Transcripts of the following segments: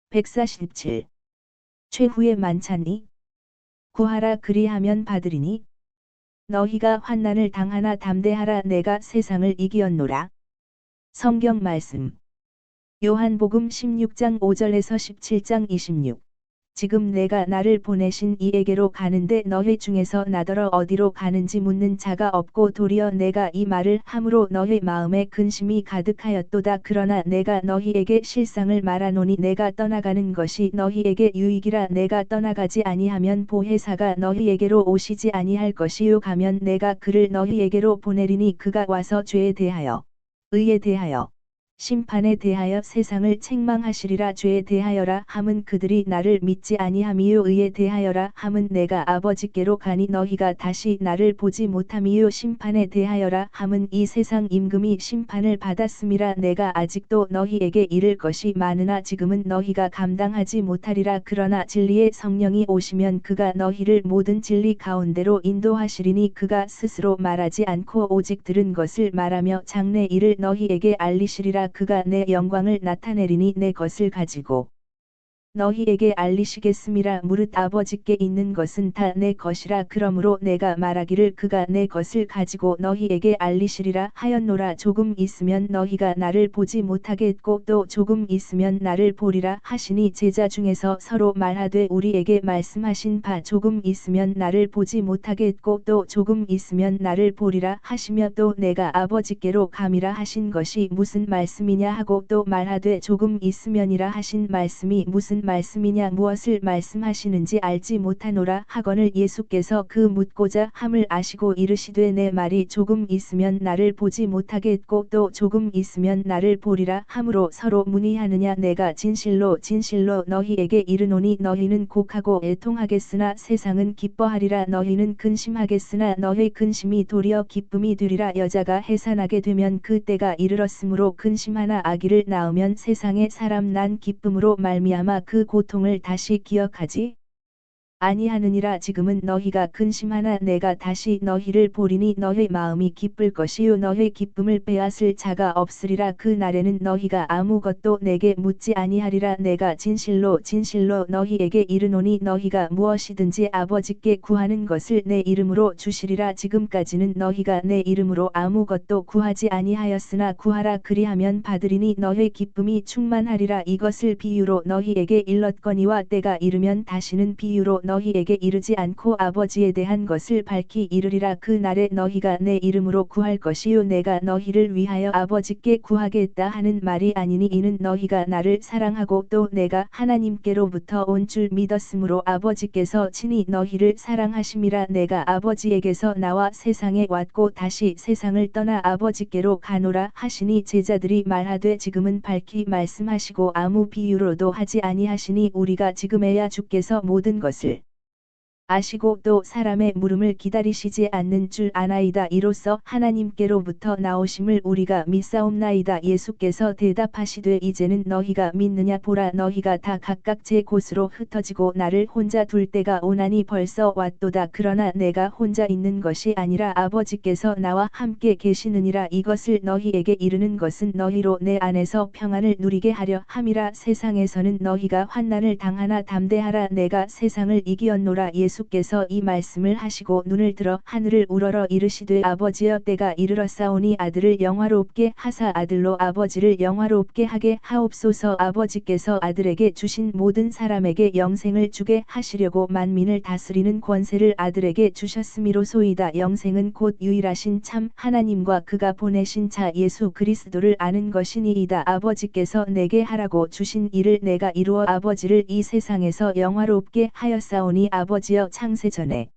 147. 최후의 만찬이 구하라 그리하면 받으리니 너희가 환난을 당하나 담대하라 내가 세상을 이기었노라. 성경 말씀 요한복음 16장 5절에서 17장 26. 지금 내가 나를 보내신 이에게로 가는데 너희 중에서 나더러 어디로 가는지 묻는 자가 없고 도리어 내가 이 말을 함으로 너희 마음에 근심이 가득하였도다. 그러나 내가 너희에게 실상을 말하노니 내가 떠나가는 것이 너희에게 유익이라. 내가 떠나가지 아니하면 보혜사가 너희에게로 오시지 아니할 것이요 가면 내가 그를 너희에게로 보내리니 그가 와서 죄에 대하여 의에 대하여 심판에 대하여 세상을 책망하시리라. 죄에 대하여라 함은 그들이 나를 믿지 아니함이요 의에 대하여라 함은 내가 아버지께로 가니 너희가 다시 나를 보지 못함이요 심판에 대하여라 함은 이 세상 임금이 심판을 받았음이라. 내가 아직도 너희에게 이를 것이 많으나 지금은 너희가 감당하지 못하리라. 그러나 진리의 성령이 오시면 그가 너희를 모든 진리 가운데로 인도하시리니 그가 스스로 말하지 않고 오직 들은 것을 말하며 장래 일을 너희에게 알리시리라. 그가 내 영광을 나타내리니 내 것을 가지고 너희에게 알리시겠음이라. 무릇 아버지께 있는 것은 다 내 것이라. 그러므로 내가 말하기를 그가 내 것을 가지고 너희에게 알리시리라 하였노라. 조금 있으면 너희가 나를 보지 못하겠고 또 조금 있으면 나를 보리라 하시니 제자 중에서 서로 말하되 우리에게 말씀하신 바 조금 있으면 나를 보지 못하겠고 또 조금 있으면 나를 보리라 하시며 또 내가 아버지께로 감이라 하신 것이 무슨 말씀이냐 하고 또 말하되 조금 있으면이라 하신 말씀이 무슨 말씀이냐 무엇을 말씀하시는지 알지 못하노라 하거늘 예수께서 그 묻고자 함을 아시고 이르시되 내 말이 조금 있으면 나를 보지 못하겠고 또 조금 있으면 나를 보리라 함으로 서로 문의하느냐. 내가 진실로 진실로 너희에게 이르노니 너희는 곡하고 애통하겠으나 세상은 기뻐하리라. 너희는 근심하겠으나 너희 근심이 도리어 기쁨이 되리라. 여자가 해산하게 되면 그 때가 이르렀으므로 근심하나 아기를 낳으면 세상에 사람 난 기쁨으로 말미암아 그 고통을 다시 기억하지 아니하느니라. 지금은 너희가 근심하나 내가 다시 너희를 보리니 너희 마음이 기쁠 것이요 너희 기쁨을 빼앗을 자가 없으리라. 그 날에는 너희가 아무것도 내게 묻지 아니하리라. 내가 진실로 진실로 너희에게 이르노니 너희가 무엇이든지 아버지께 구하는 것을 내 이름으로 주시리라. 지금까지는 너희가 내 이름으로 아무것도 구하지 아니하였으나 구하라 그리하면 받으리니 너희 기쁨이 충만하리라. 이것을 비유로 너희에게 일렀거니와 때가 이르면 다시는 비유로 너희에게 이르지 않고 아버지에 대한 것을 밝히 이르리라. 그 날에 너희가 내 이름으로 구할 것이요 내가 너희를 위하여 아버지께 구하겠다 하는 말이 아니니 이는 너희가 나를 사랑하고 또 내가 하나님께로부터 온 줄 믿었으므로 아버지께서 친히 너희를 사랑하심이라. 내가 아버지에게서 나와 세상에 왔고 다시 세상을 떠나 아버지께로 가노라 하시니 제자들이 말하되 지금은 밝히 말씀하시고 아무 비유로도 하지 아니하시니 우리가 지금에야 주께서 모든 것을 아시고 또 사람의 물음을 기다리시지 않는 줄 아나이다. 이로써 하나님께로부터 나오심을 우리가 믿사옵나이다. 예수께서 대답하시되 이제는 너희가 믿느냐. 보라 너희가 다 각각 제 곳으로 흩어지고 나를 혼자 둘 때가 오나니 벌써 왔도다. 그러나 내가 혼자 있는 것이 아니라 아버지께서 나와 함께 계시느니라. 이것을 너희에게 이르는 것은 너희로 내 안에서 평안을 누리게 하려 함이라. 세상에서는 너희가 환난을 당하나 담대하라. 내가 세상을 이기었노라. 예수께서 이 말씀을 하시고 눈을 들어 하늘을 우러러 이르시되 아버지여 때가 이르렀사오니 아들을 영화롭게 하사 아들로 아버지를 영화롭게 하게 하옵소서. 아버지께서 아들에게 주신 모든 사람에게 영생을 주게 하시려고 만민을 다스리는 권세를 아들에게 주셨음이로소이다. 영생은 곧 유일하신 참 하나님과 그가 보내신 자 예수 그리스도를 아는 것이니이다. 아버지께서 내게 하라고 주신 일을 내가 이루어 아버지를 이 세상에서 영화롭게 하였사오니 아버지여 창세전에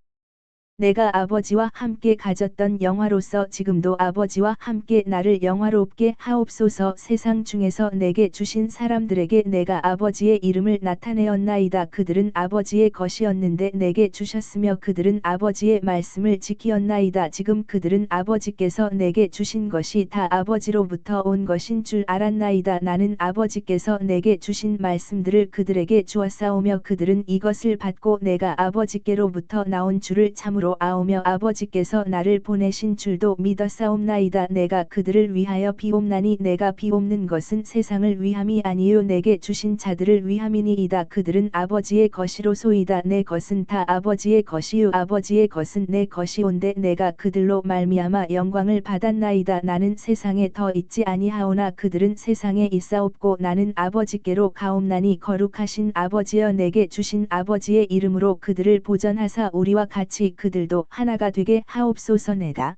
내가 아버지와 함께 가졌던 영화로서 지금도 아버지와 함께 나를 영화롭게 하옵소서. 세상 중에서 내게 주신 사람들에게 내가 아버지의 이름을 나타내었나이다. 그들은 아버지의 것이었는데 내게 주셨으며 그들은 아버지의 말씀을 지키었나이다. 지금 그들은 아버지께서 내게 주신 것이 다 아버지로부터 온 것인 줄 알았나이다. 나는 아버지께서 내게 주신 말씀들을 그들에게 주었사오며 그들은 이것을 받고 내가 아버지께로부터 나온 줄을 참으로 세상으로 아오며 아버지께서 나를 보내신 줄도 믿었사옵나이다. 내가 그들을 위하여 비옵나니 내가 비옵는 것은 세상을 위함이 아니요 내게 주신 자들을 위함이니이다. 그들은 아버지의 것이로소이다. 내 것은 다 아버지의 것이요 아버지의 것은 내 것이온데 내가 그들로 말미암아 영광을 받았나이다. 나는 세상에 더 있지 아니하오나 그들은 세상에 있사옵고 나는 아버지께로 가옵나니 거룩하신 아버지여 내게 주신 아버지의 이름으로 그들을 보전하사 우리와 같이 그들도 하나가 되게 하옵소서. 내가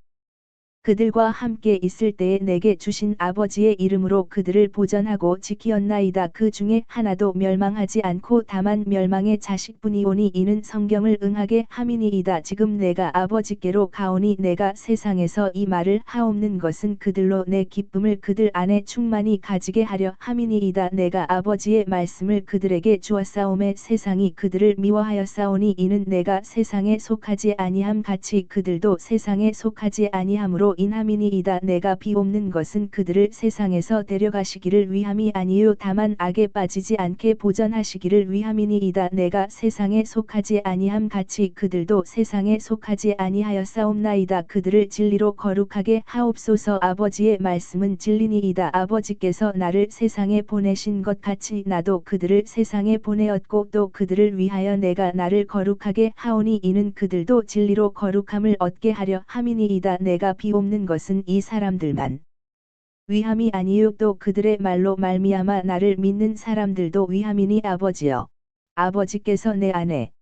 그들과 함께 있을 때에 내게 주신 아버지의 이름으로 그들을 보전하고 지키었나이다. 그 중에 하나도 멸망하지 않고 다만 멸망의 자식뿐이오니 이는 성경을 응하게 함이니이다. 지금 내가 아버지께로 가오니 내가 세상에서 이 말을 하옵는 것은 그들로 내 기쁨을 그들 안에 충만히 가지게 하려 함이니이다. 내가 아버지의 말씀을 그들에게 주었사오매 세상이 그들을 미워하였사오니 이는 내가 세상에 속하지 아니함 같이 그들도 세상에 속하지 아니함으로 인함이니이다. 내가 비옵는 것은 그들을 세상에서 데려가시기를 위함이 아니요 다만 악에 빠지지 않게 보전하시기를 위함이니이다. 내가 세상에 속하지 아니함 같이 그들도 세상에 속하지 아니하였사옵나이다. 그들을 진리로 거룩하게 하옵소서. 아버지의 말씀은 진리니이다. 아버지께서 나를 세상에 보내신 것 같이 나도 그들을 세상에 보내었고 또 그들을 위하여 내가 나를 거룩하게 하오니 이는 그들도 진리로 거룩함을 얻게 하려 함이니이다. 내가 비옵는 것은 이 사람들만 위함이 아니요 또 그들의 말로 말미암아 나를 믿는 사람들도 위함이니 아버지여 아버지께서 내 안에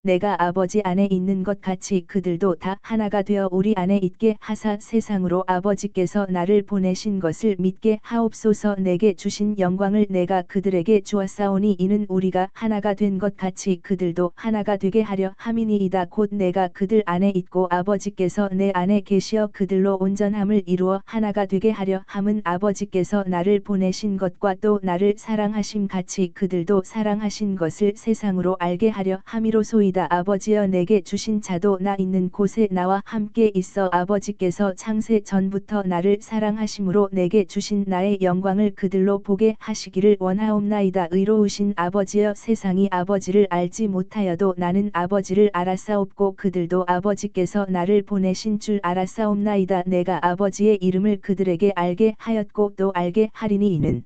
내가 아버지 안에 있는 것 같이 그들도 다 하나가 되어 우리 안에 있게 하사 세상으로 아버지께서 나를 보내신 것을 믿게 하옵소서. 내게 주신 영광을 내가 그들에게 주었사오니 이는 우리가 하나가 된 것 같이 그들도 하나가 되게 하려 함이니이다. 곧 내가 그들 안에 있고 아버지께서 내 안에 계시어 그들로 온전함을 이루어 하나가 되게 하려 함은 아버지께서 나를 보내신 것과 또 나를 사랑하심 같이 그들도 사랑하신 것을 세상으로 알게 하려 함이로소이다. 아버지여 내게 주신 자도 나 있는 곳에 나와 함께 있어 아버지께서 창세 전부터 나를 사랑하심으로 내게 주신 나의 영광을 그들로 보게 하시기를 원하옵나이다. 의로우신 아버지여 세상이 아버지를 알지 못하여도 나는 아버지를 알았사옵고 그들도 아버지께서 나를 보내신 줄 알았사옵나이다. 내가 아버지의 이름을 그들에게 알게 하였고 또 알게 하리니 이는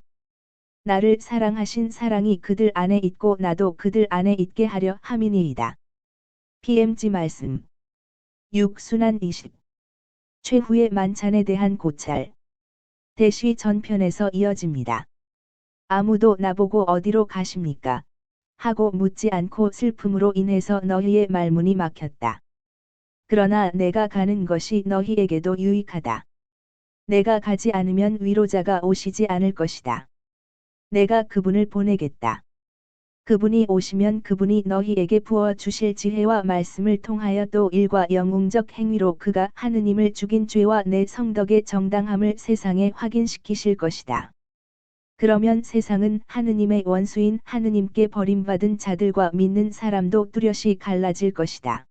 나를 사랑하신 사랑이 그들 안에 있고 나도 그들 안에 있게 하려 함이니이다. PMG 말씀 6순환 20 최후의 만찬에 대한 고찰 대시 전편에서 이어집니다. 아무도 나보고 어디로 가십니까? 하고 묻지 않고 슬픔으로 인해서 너희의 말문이 막혔다. 그러나 내가 가는 것이 너희에게도 유익하다. 내가 가지 않으면 위로자가 오시지 않을 것이다. 내가 그분을 보내겠다. 그분이 오시면 그분이 너희에게 부어 주실 지혜와 말씀을 통하여 또 일과 영웅적 행위로 그가 하느님을 죽인 죄와 내 성덕의 정당함을 세상에 확인시키실 것이다. 그러면 세상은 하느님의 원수인 하느님께 버림받은 자들과 믿는 사람도 뚜렷이 갈라질 것이다.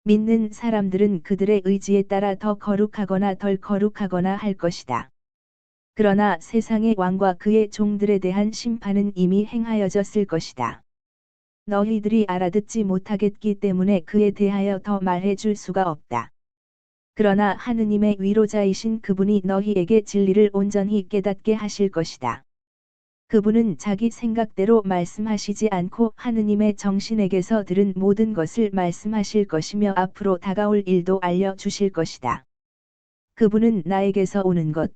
믿는 사람들은 그들의 의지에 따라 더 거룩하거나 덜 거룩하거나 할 것이다. 그러나 세상의 왕과 그의 종들에 대한 심판은 이미 행하여졌을 것이다. 너희들이 알아듣지 못하겠기 때문에 그에 대하여 더 말해 줄 수가 없다. 그러나 하느님의 위로자이신 그분이 너희에게 진리를 온전히 깨닫게 하실 것이다. 그분은 자기 생각대로 말씀하시지 않고 하느님의 정신에게서 들은 모든 것을 말씀하실 것이며 앞으로 다가올 일도 알려주실 것이다. 그분은 나에게서 오는 것,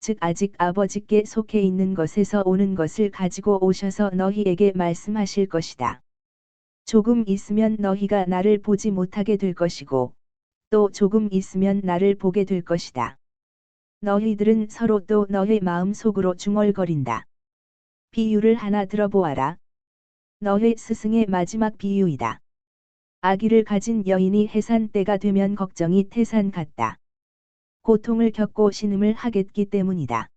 즉 아직 아버지께 속해 있는 것에서 오는 것을 가지고 오셔서 너희에게 말씀하실 것이다. 조금 있으면 너희가 나를 보지 못하게 될 것이고 또 조금 있으면 나를 보게 될 것이다. 너희들은 서로 또 너희 마음 속으로 중얼거린다. 비유를 하나 들어보아라. 너희 스승의 마지막 비유이다. 아기를 가진 여인이 해산 때가 되면 걱정이 태산 같다. 고통을 겪고 신음을 하겠기 때문이다.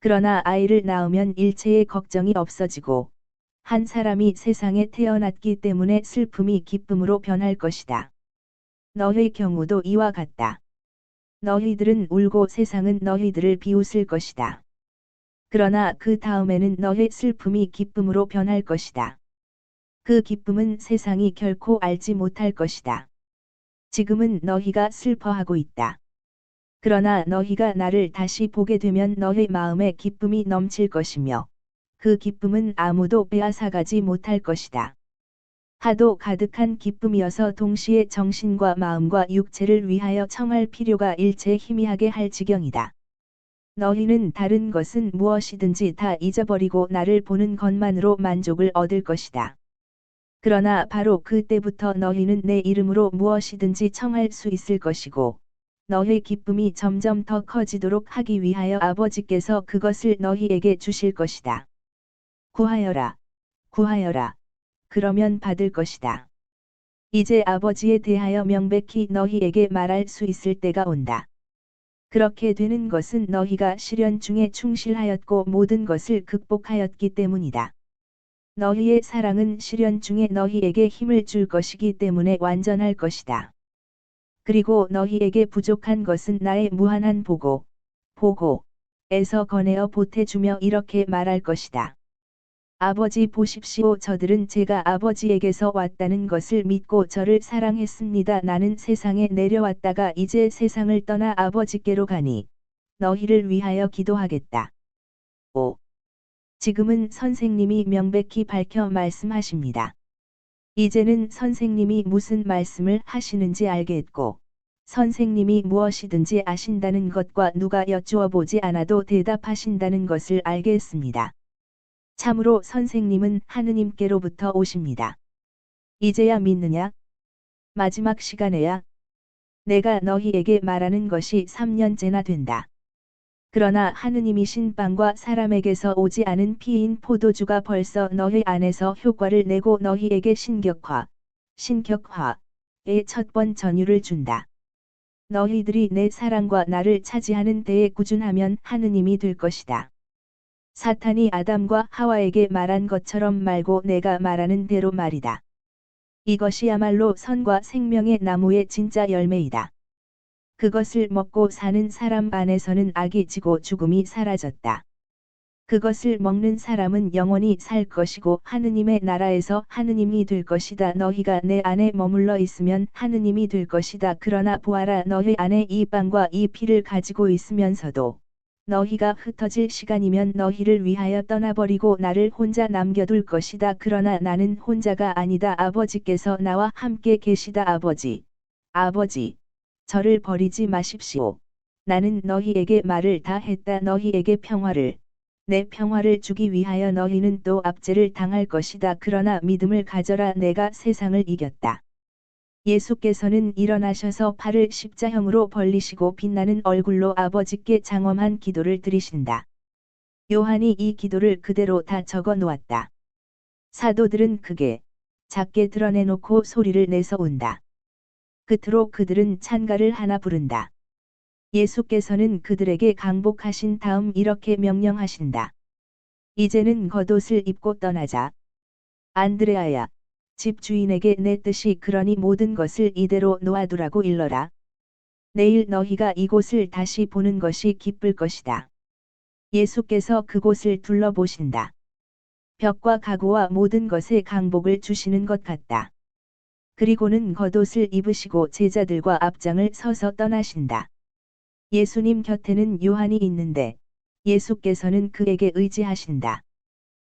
그러나 아이를 낳으면 일체의 걱정이 없어지고 한 사람이 세상에 태어났기 때문에 슬픔이 기쁨으로 변할 것이다. 너희 경우도 이와 같다. 너희들은 울고 세상은 너희들을 비웃을 것이다. 그러나 그 다음에는 너희 슬픔이 기쁨으로 변할 것이다. 그 기쁨은 세상이 결코 알지 못할 것이다. 지금은 너희가 슬퍼하고 있다. 그러나 너희가 나를 다시 보게 되면 너희 마음에 기쁨이 넘칠 것이며 그 기쁨은 아무도 빼앗아가지 못할 것이다. 하도 가득한 기쁨이어서 동시에 정신과 마음과 육체를 위하여 청할 필요가 일체 희미하게 할 지경이다. 너희는 다른 것은 무엇이든지 다 잊어버리고 나를 보는 것만으로 만족을 얻을 것이다. 그러나 바로 그때부터 너희는 내 이름으로 무엇이든지 청할 수 있을 것이고 너희 기쁨이 점점 더 커지도록 하기 위하여 아버지께서 그것을 너희에게 주실 것이다. 구하여라, 구하여라. 그러면 받을 것이다. 이제 아버지에 대하여 명백히 너희에게 말할 수 있을 때가 온다. 그렇게 되는 것은 너희가 시련 중에 충실하였고 모든 것을 극복하였기 때문이다. 너희의 사랑은 시련 중에 너희에게 힘을 줄 것이기 때문에 완전할 것이다. 그리고 너희에게 부족한 것은 나의 무한한 보고에서 거내어 보태주며 이렇게 말할 것이다. 아버지 보십시오. 저들은 제가 아버지에게서 왔다는 것을 믿고 저를 사랑했습니다. 나는 세상에 내려왔다가 이제 세상을 떠나 아버지께로 가니 너희를 위하여 기도하겠다. 5. 지금은 선생님이 명백히 밝혀 말씀하십니다. 이제는 선생님이 무슨 말씀을 하시는지 알겠고 선생님이 무엇이든지 아신다는 것과 누가 여쭈어 보지 않아도 대답하신다는 것을 알겠습니다. 참으로 선생님은 하느님께로부터 오십니다. 이제야 믿느냐? 마지막 시간에야 내가 너희에게 말하는 것이 3년째나 된다. 그러나 하느님이신 빵과 사람에게서 오지 않은 피인 포도주가 벌써 너희 안에서 효과를 내고 너희에게 신격화의 첫 번 전율을 준다. 너희들이 내 사랑과 나를 차지하는 데에 꾸준하면 하느님이 될 것이다. 사탄이 아담과 하와에게 말한 것처럼 말고 내가 말하는 대로 말이다. 이것이야말로 선과 생명의 나무의 진짜 열매이다. 그것을 먹고 사는 사람 안에서는 악이 지고 죽음이 사라졌다. 그것을 먹는 사람은 영원히 살 것이고 하느님의 나라에서 하느님이 될 것이다. 너희가 내 안에 머물러 있으면 하느님이 될 것이다. 그러나 보아라, 너희 안에 이 빵과 이 피를 가지고 있으면서도 너희가 흩어질 시간이면 너희를 위하여 떠나버리고 나를 혼자 남겨둘 것이다. 그러나 나는 혼자가 아니다. 아버지께서 나와 함께 계시다. 아버지, 저를 버리지 마십시오. 나는 너희에게 말을 다 했다. 너희에게 내 평화를 주기 위하여 너희는 또 압제를 당할 것이다. 그러나 믿음을 가져라. 내가 세상을 이겼다. 예수께서는 일어나셔서 팔을 십자형으로 벌리시고 빛나는 얼굴로 아버지께 장엄한 기도를 드리신다. 요한이 이 기도를 그대로 다 적어 놓았다. 사도들은 크게, 작게 드러내놓고 소리를 내서 운다. 끝으로 그들은 찬가를 하나 부른다. 예수께서는 그들에게 강복하신 다음 이렇게 명령하신다. 이제는 겉옷을 입고 떠나자. 안드레아야, 집 주인에게 내 뜻이 그러니 모든 것을 이대로 놓아두라고 일러라. 내일 너희가 이곳을 다시 보는 것이 기쁠 것이다. 예수께서 그곳을 둘러보신다. 벽과 가구와 모든 것에 강복을 주시는 것 같다. 그리고는 겉옷을 입으시고 제자들과 앞장을 서서 떠나신다. 예수님 곁에는 요한이 있는데 예수께서는 그에게 의지하신다.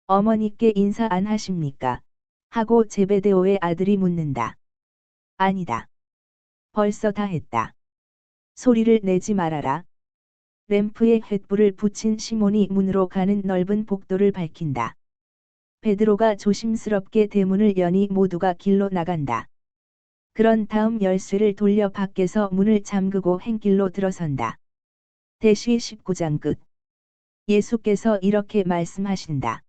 어머니께 인사 안 하십니까? 하고 제베데오의 아들이 묻는다. 아니다. 벌써 다 했다. 소리를 내지 말아라. 램프에 횃불을 붙인 시몬이 문으로 가는 넓은 복도를 밝힌다. 베드로가 조심스럽게 대문을 여니 모두가 길로 나간다. 그런 다음 열쇠를 돌려 밖에서 문을 잠그고 행길로 들어선다. 대시 19장 끝. 예수께서 이렇게 말씀하신다.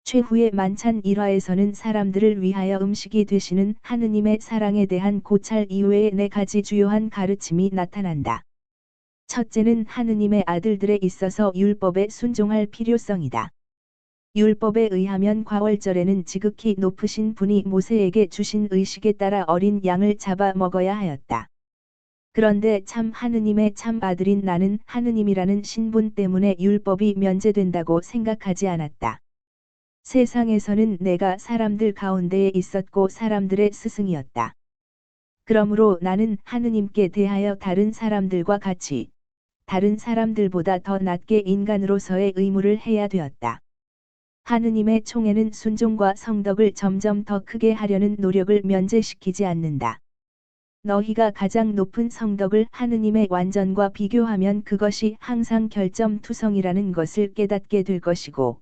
최후의 만찬 1화에서는 사람들을 위하여 음식이 되시는 하느님의 사랑에 대한 고찰 이외에 4가지 주요한 가르침이 나타난다. 첫째는 하느님의 아들들에 있어서 율법에 순종할 필요성이다. 율법에 의하면 과월절에는 지극히 높으신 분이 모세에게 주신 의식에 따라 어린 양을 잡아 먹어야 하였다. 그런데 참 하느님의 참 아들인 나는 하느님이라는 신분 때문에 율법이 면제된다고 생각하지 않았다. 세상에서는 내가 사람들 가운데에 있었고 사람들의 스승이었다. 그러므로 나는 하느님께 대하여 다른 사람들과 같이 다른 사람들보다 더 낮게 인간으로서의 의무를 해야 되었다. 하느님의 총애는 순종과 성덕을 점점 더 크게 하려는 노력을 면제시키지 않는다. 너희가 가장 높은 성덕을 하느님의 완전과 비교하면 그것이 항상 결점투성이라는 것을 깨닫게 될 것이고,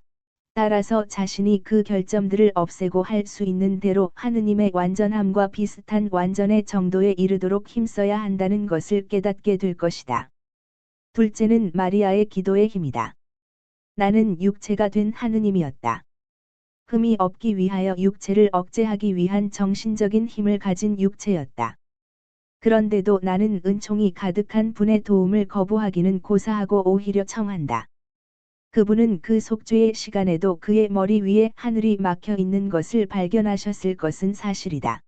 따라서 자신이 그 결점들을 없애고 할 수 있는 대로 하느님의 완전함과 비슷한 완전의 정도에 이르도록 힘써야 한다는 것을 깨닫게 될 것이다. 둘째는 마리아의 기도의 힘이다. 나는 육체가 된 하느님이었다. 흠이 없기 위하여 육체를 억제하기 위한 정신적인 힘을 가진 육체였다. 그런데도 나는 은총이 가득한 분의 도움을 거부하기는 고사하고 오히려 청한다. 그분은 그 속죄의 시간에도 그의 머리 위에 하늘이 막혀 있는 것을 발견하셨을 것은 사실이다.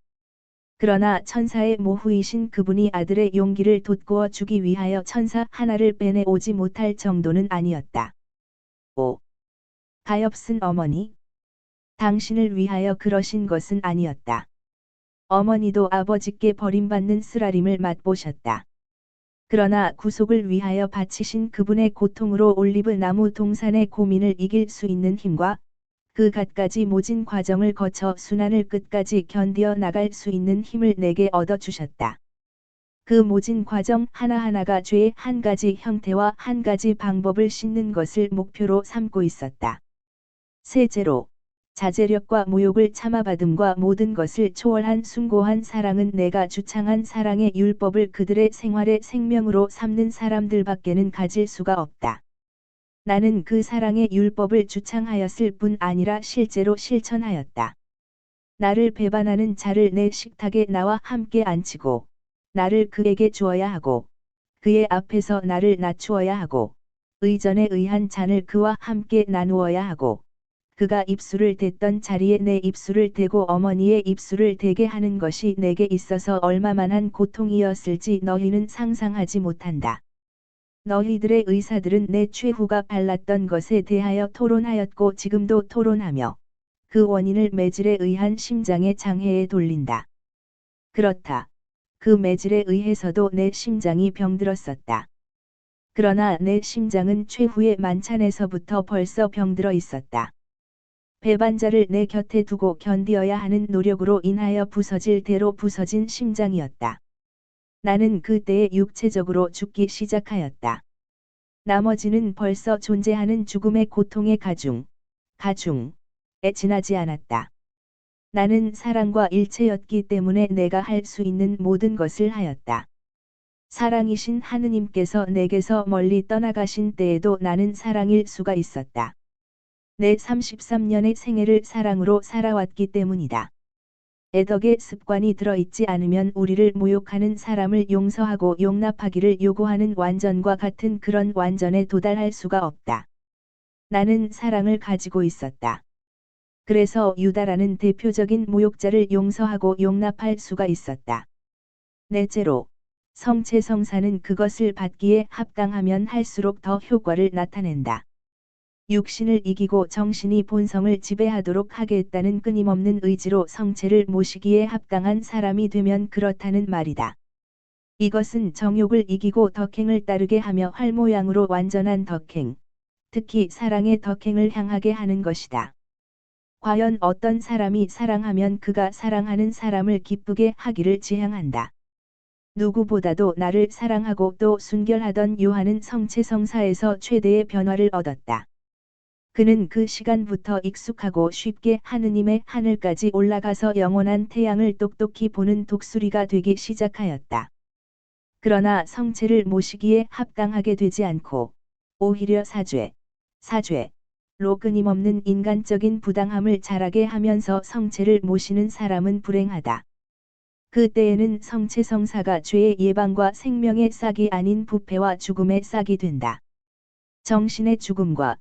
그러나 천사의 모후이신 그분이 아들의 용기를 돋구어 주기 위하여 천사 하나를 빼내 오지 못할 정도는 아니었다. 5. 가엾은 어머니. 당신을 위하여 그러신 것은 아니었다. 어머니도 아버지께 버림받는 쓰라림을 맛보셨다. 그러나 구속을 위하여 바치신 그분의 고통으로 올리브 나무 동산의 고민을 이길 수 있는 힘과 그 갖가지 모진 과정을 거쳐 순환을 끝까지 견디어 나갈 수 있는 힘을 내게 얻어주셨다. 그 모진 과정 하나하나가 죄의 한 가지 형태와 한 가지 방법을 씻는 것을 목표로 삼고 있었다. 셋째로, 자제력과 모욕을 참아받음과 모든 것을 초월한 숭고한 사랑은 내가 주창한 사랑의 율법을 그들의 생활의 생명으로 삼는 사람들밖에는 가질 수가 없다. 나는 그 사랑의 율법을 주창하였을 뿐 아니라 실제로 실천하였다. 나를 배반하는 자를 내 식탁에 나와 함께 앉히고, 나를 그에게 주어야 하고, 그의 앞에서 나를 낮추어야 하고, 의전에 의한 잔을 그와 함께 나누어야 하고, 그가 입술을 댔던 자리에 내 입술을 대고 어머니의 입술을 대게 하는 것이 내게 있어서 얼마만한 고통이었을지 너희는 상상하지 못한다. 너희들의 의사들은 내 최후가 발랐던 것에 대하여 토론하였고 지금도 토론하며 그 원인을 매질에 의한 심장의 장애에 돌린다. 그렇다. 그 매질에 의해서도 내 심장이 병들었었다. 그러나 내 심장은 최후의 만찬에서부터 벌써 병들어 있었다. 배반자를 내 곁에 두고 견디어야 하는 노력으로 인하여 부서질 대로 부서진 심장이었다. 나는 그때에 육체적으로 죽기 시작하였다. 나머지는 벌써 존재하는 죽음의 고통의 가중에 지나지 않았다. 나는 사랑과 일체였기 때문에 내가 할 수 있는 모든 것을 하였다. 사랑이신 하느님께서 내게서 멀리 떠나가신 때에도 나는 사랑일 수가 있었다. 내 33년의 생애를 사랑으로 살아왔기 때문이다. 애덕의 습관이 들어있지 않으면 우리를 모욕하는 사람을 용서하고 용납하기를 요구하는 완전과 같은 그런 완전에 도달할 수가 없다. 나는 사랑을 가지고 있었다. 그래서 유다라는 대표적인 모욕자를 용서하고 용납할 수가 있었다. 넷째로, 성체성사는 그것을 받기에 합당하면 할수록 더 효과를 나타낸다. 육신을 이기고 정신이 본성을 지배하도록 하겠다는 끊임없는 의지로 성체를 모시기에 합당한 사람이 되면 그렇다는 말이다. 이것은 정욕을 이기고 덕행을 따르게 하며 활모양으로 완전한 덕행, 특히 사랑의 덕행을 향하게 하는 것이다. 과연 어떤 사람이 사랑하면 그가 사랑하는 사람을 기쁘게 하기를 지향한다. 누구보다도 나를 사랑하고 또 순결하던 요한은 성체성사에서 최대의 변화를 얻었다. 그는 그 시간부터 익숙하고 쉽게 하느님의 하늘까지 올라가서 영원한 태양을 똑똑히 보는 독수리가 되기 시작하였다. 그러나 성체를 모시기에 합당하게 되지 않고 오히려 사죄로 끊임없는 인간적인 부당함을 자라게 하면서 성체를 모시는 사람은 불행하다. 그때에는 성체성사가 죄의 예방과 생명의 싹이 아닌 부패와 죽음의 싹이 된다. 정신의 죽음과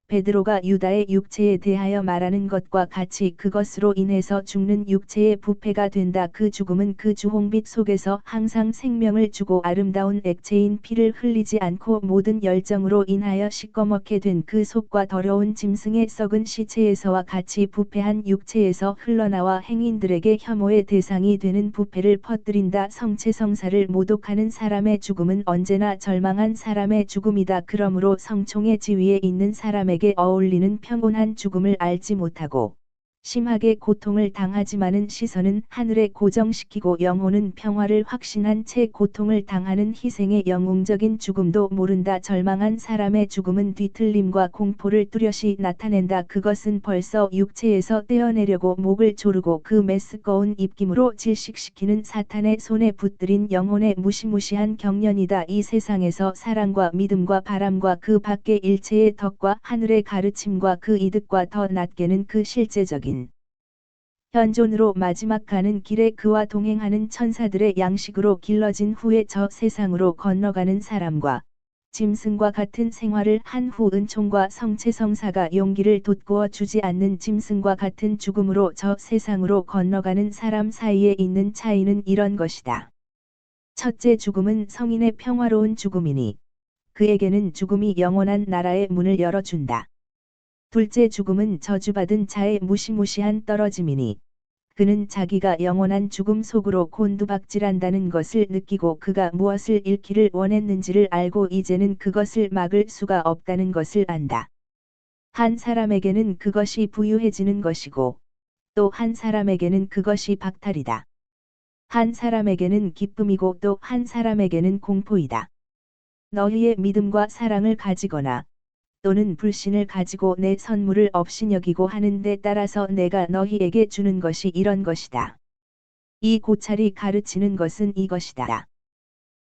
베드로가 유다의 육체에 대하여 말하는 것과 같이 그것으로 인해서 죽는 육체의 부패가 된다. 그 죽음은 그 주홍빛 속에서 항상 생명을 주고 아름다운 액체인 피를 흘리지 않고 모든 열정으로 인하여 시꺼멓게 된 그 속과 더러운 짐승의 썩은 시체에서와 같이 부패한 육체에서 흘러나와 행인들에게 혐오의 대상이 되는 부패를 퍼뜨린다. 성체성사를 모독하는 사람의 죽음은 언제나 절망한 사람의 죽음이다. 그러므로 성총의 지위에 있는 사람에게 어울리는 평온한 죽음을 알지 못하고 심하게 고통을 당하지만은 시선은 하늘에 고정시키고 영혼은 평화를 확신한 채 고통을 당하는 희생의 영웅적인 죽음도 모른다. 절망한 사람의 죽음은 뒤틀림과 공포를 뚜렷이 나타낸다. 그것은 벌써 육체에서 떼어내려고 목을 조르고 그 메스꺼운 입김으로 질식시키는 사탄의 손에 붙들인 영혼의 무시무시한 경련이다. 이 세상에서 사랑과 믿음과 바람과 그 밖의 일체의 덕과 하늘의 가르침과 그 이득과 더 낮게는 그 실제적인 현존으로 마지막 가는 길에 그와 동행하는 천사들의 양식으로 길러진 후에 저 세상으로 건너가는 사람과 짐승과 같은 생활을 한 후 은총과 성체성사가 용기를 돋구어 주지 않는 짐승과 같은 죽음으로 저 세상으로 건너가는 사람 사이에 있는 차이는 이런 것이다. 첫째 죽음은 성인의 평화로운 죽음이니 그에게는 죽음이 영원한 나라의 문을 열어준다. 둘째 죽음은 저주받은 자의 무시무시한 떨어짐이니 그는 자기가 영원한 죽음 속으로 곤두박질한다는 것을 느끼고 그가 무엇을 잃기를 원했는지를 알고 이제는 그것을 막을 수가 없다는 것을 안다. 한 사람에게는 그것이 부유해지는 것이고 또 한 사람에게는 그것이 박탈이다. 한 사람에게는 기쁨이고 또 한 사람에게는 공포이다. 너희의 믿음과 사랑을 가지거나 또는 불신을 가지고 내 선물을 업신여기고 하는 데 따라서 내가 너희에게 주는 것이 이런 것이다. 이 고찰이 가르치는 것은 이것이다.